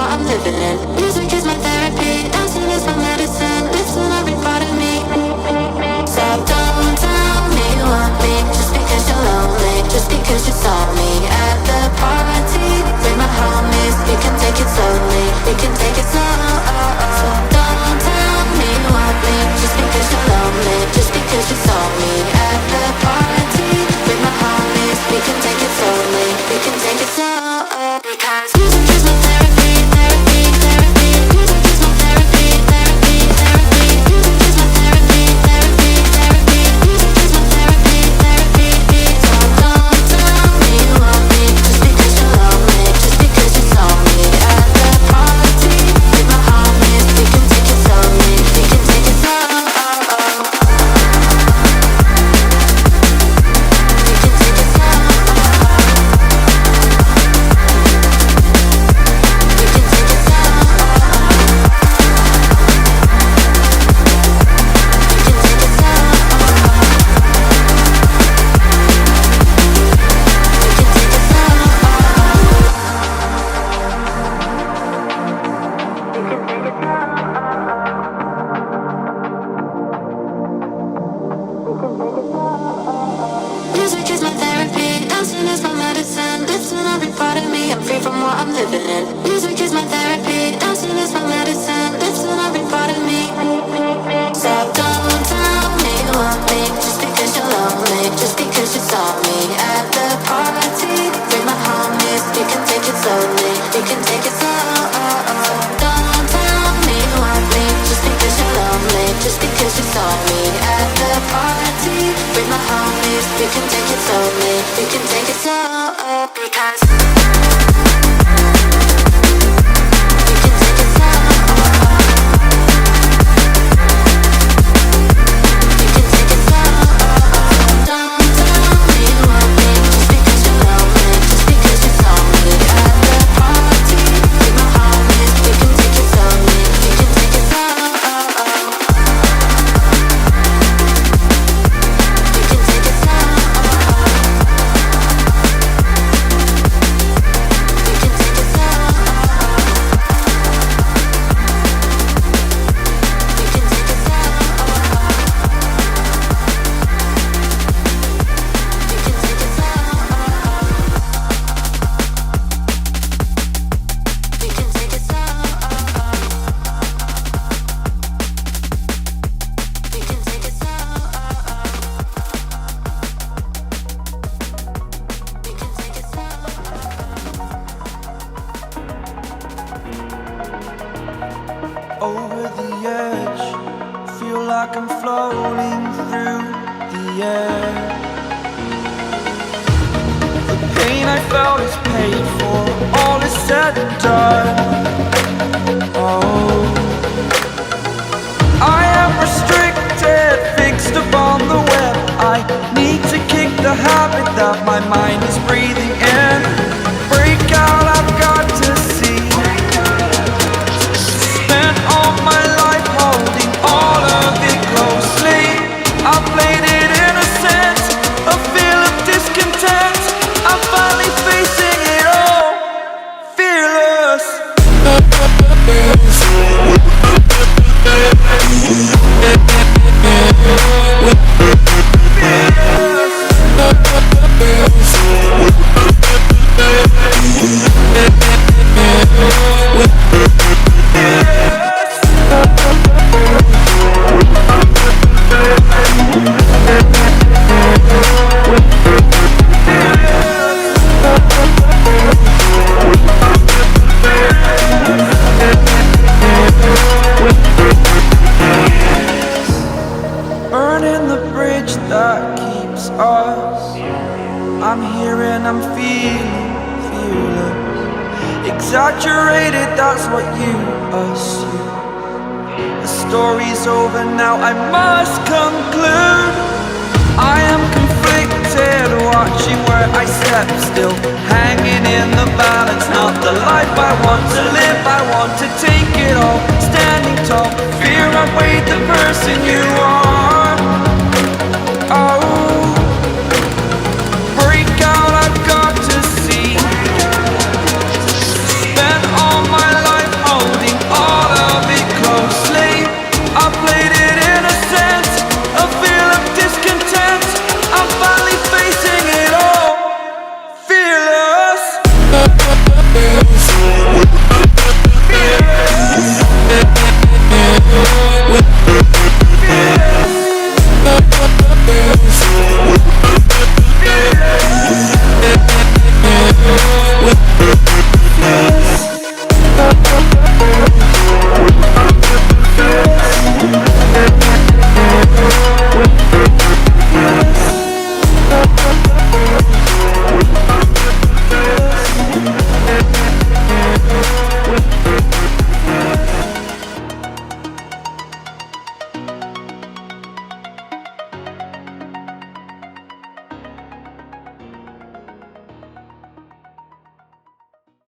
what I'm living in. Music is my therapy, dancing is my medicine. Listen every part of me. So don't tell me you want me just because you're lonely, just because you saw me at the party. Bring my homies, we can take it slowly, we can take it slow. So don't tell me you want me just because you're lonely, just because you saw me at the party. Bring my homies, we can take it slowly, we can take it slow. Because music is my therapy, therapy, therapy. Music is my therapy, therapy, therapy. Music is my therapy, therapy, therapy. Music is my therapy, therapy. So don't tell me you want me just because you're lonely, just because you saw me at the party. With my homies, we can take it slowly, we can take it slow. Music is my therapy, dancing is my medicine. Listen every part of me, I'm free from what I'm living in. Music is my therapy, dancing is my medicine. Listen every part of me. So don't tell me you want me just because you're lonely, just because you saw me at the party. Bring my homies, we can take it slowly, we can take it slow. Don't tell me you want me just because you're lonely, just because you saw me at the party. Bring my homies, we can take it slowly, we can take it slow. Because we can take it slow. We can take it slow. Don't tell me you want me just because you're lonely, just because you saw me at the party. Bring my homies, we can take it slowly, we can take it slow. We can take it slow. Over the edge, feel like I'm floating through the air. The pain I felt is paid for, all is said and done. Oh, I am restricted, fixed upon the web. I need to kick the habit that my mind is breathing in. Break out, I've got to see. Spent all my life holding all of it closely. I played it innocent, a feel of discontent. I'm finally facing it all, fearless. Burning the bridge that keeps us. I'm here and I'm feeling fearless. Exaggerated, that's what you assume. The story's over now, I must conclude. I am conflicted, watching where I step still, hanging in the balance. Not the life I want to live, I want to take it all. Standing tall, fear I weighed the person you are.